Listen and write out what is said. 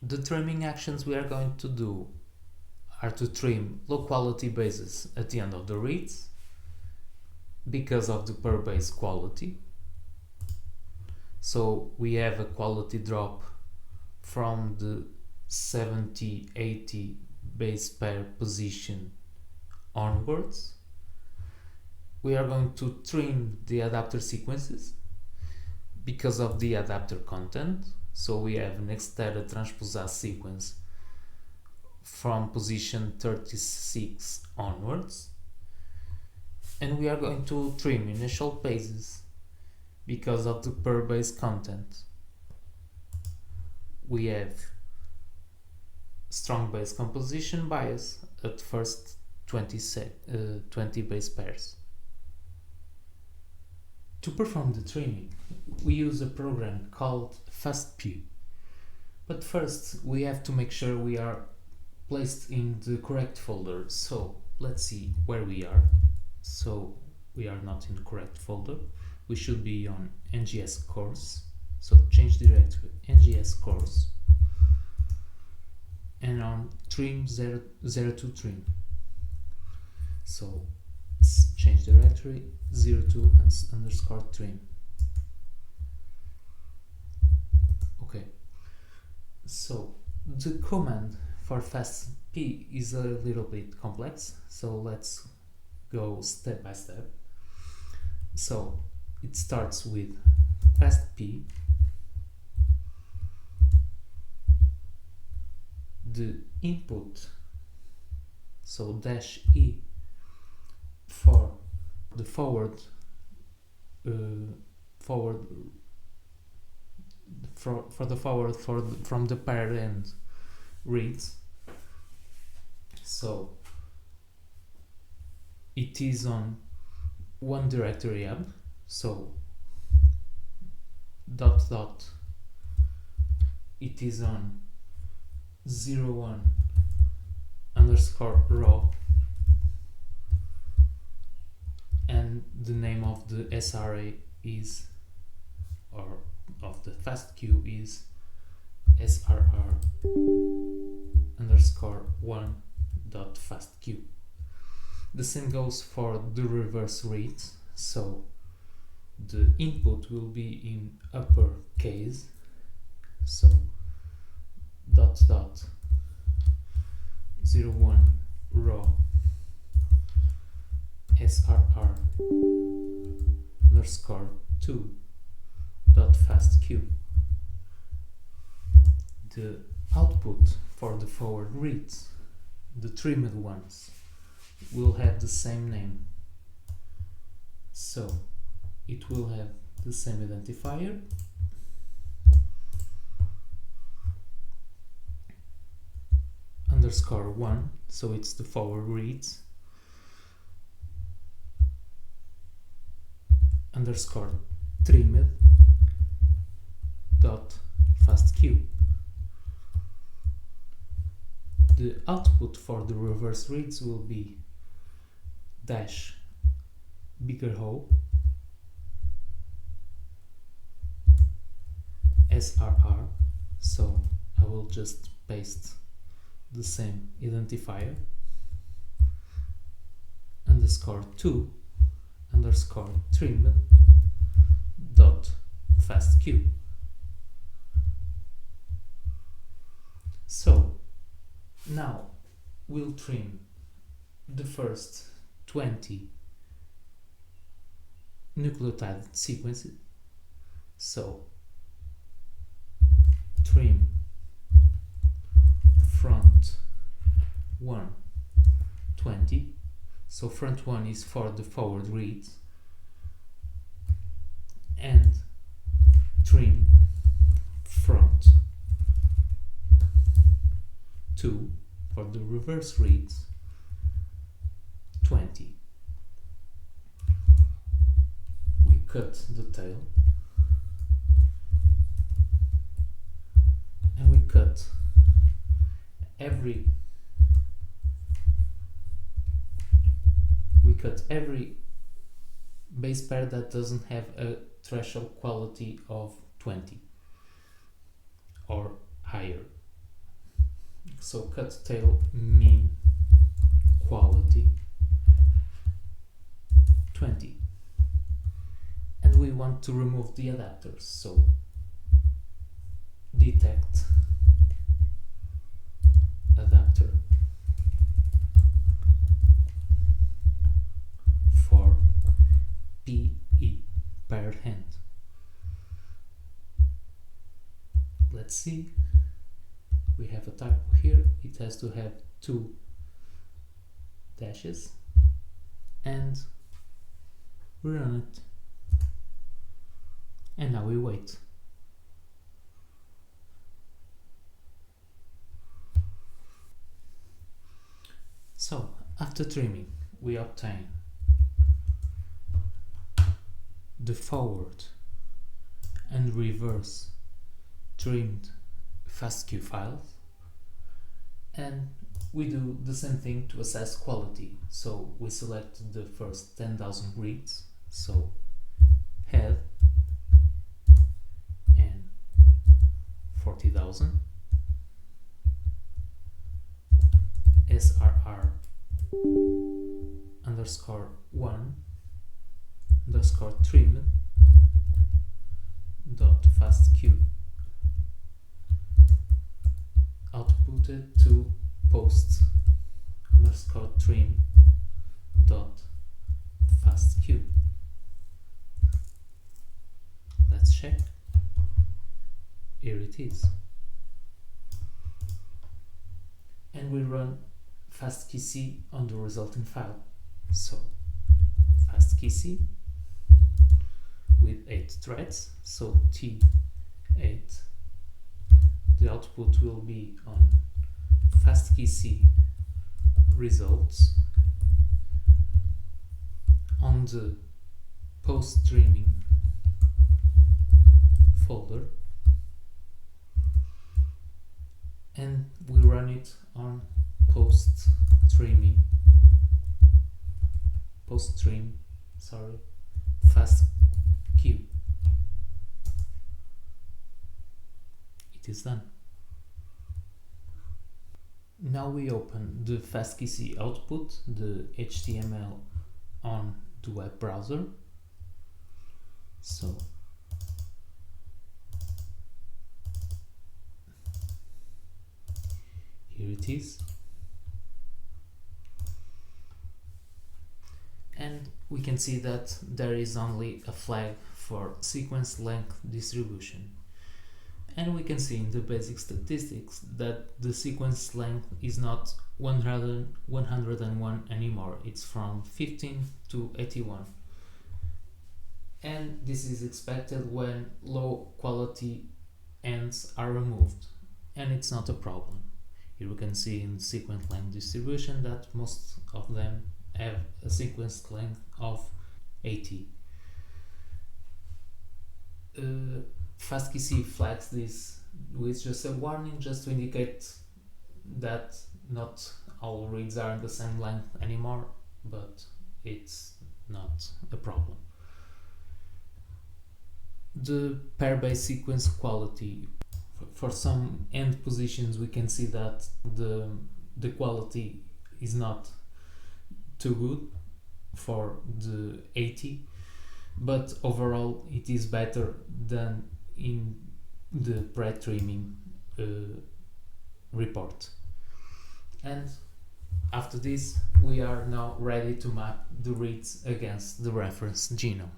The trimming actions we are going to do are to trim low quality bases at the end of the reads because of the per base quality. So we have a quality drop from the 70-80 base pair position onwards. We are going to trim the adapter sequences because of the adapter content. So we have an extended transposase sequence from position 36 onwards. And we are going to trim initial bases because of the per base content. We have strong base composition bias at first 20 base pairs. To perform the trimming, we use a program called FASTP. But first, we have to make sure we are placed in the correct folder. So let's see where we are. So we are not in the correct folder. We should be on NGS course. So change directory NGS course and on trim02 trim. So change directory 02 underscore trim. Okay, so the command for FASTP is a little bit complex, so let's go step by step. So it starts with FASTP, the input, so -e for the forward from the parent reads. So it is on one directory hub, so dot it is on 01 underscore raw, and the name of the SRA is, or of the FASTQ is SRR underscore 1.fastq. The same goes for the reverse reads, so the input will be in upper case, so dot 01 raw SRR underscore 2.fastq. The output for the forward reads, the trimmed ones, will have the same name, so it will have the same identifier, underscore 1, so it's the forward reads, underscore trimmed dot fastq. The output for the reverse reads will be dash bigger hole SRR, so I will just paste the same identifier, underscore 2 underscore trimmed dot fastq. So now we'll trim the first 20 nucleotide sequences. So trim front 120. So front 1 is for the forward reads, and trim front 2 for the reverse reads 20. We cut the tail and we cut every base pair that doesn't have a threshold quality of 20 or higher. So cut tail mean quality 20, and we want to remove the adapters, so detect adapter for PE, paired hand. Let's see, we have a typo here, it has to have 2 dashes, and we run it, and now we wait. So after trimming, we obtain the forward and reverse trimmed FASTQ files, and we do the same thing to assess quality. So we select the first 10,000 reads, so head and 40,000, SRR underscore 1 underscore trim dot fastq outputted to post underscore trim dot fastq. Let's check. Here it is, and we run FASTQC on the resulting file. So FASTQC with 8 threads, so T8. The output will be on FASTQC results on the post trimming folder, and we run it on post trim FASTQ. It is done. Now we open the FASTQC output, the HTML, on the web browser. So here it is, and we can see that there is only a flag for sequence length distribution, and we can see in the basic statistics that the sequence length is not 101 anymore, it's from 15 to 81, and this is expected when low quality ends are removed, and it's not a problem. Here we can see in sequence length distribution that most of them have a sequence length of 80. FASTQC flags this with just a warning, just to indicate that not all reads are the same length anymore, but it's not a problem. The pair-based sequence quality. For some end positions we can see that the quality is not too good for the 80, but overall it is better than in the pre-trimming report. And after this we are now ready to map the reads against the reference genome.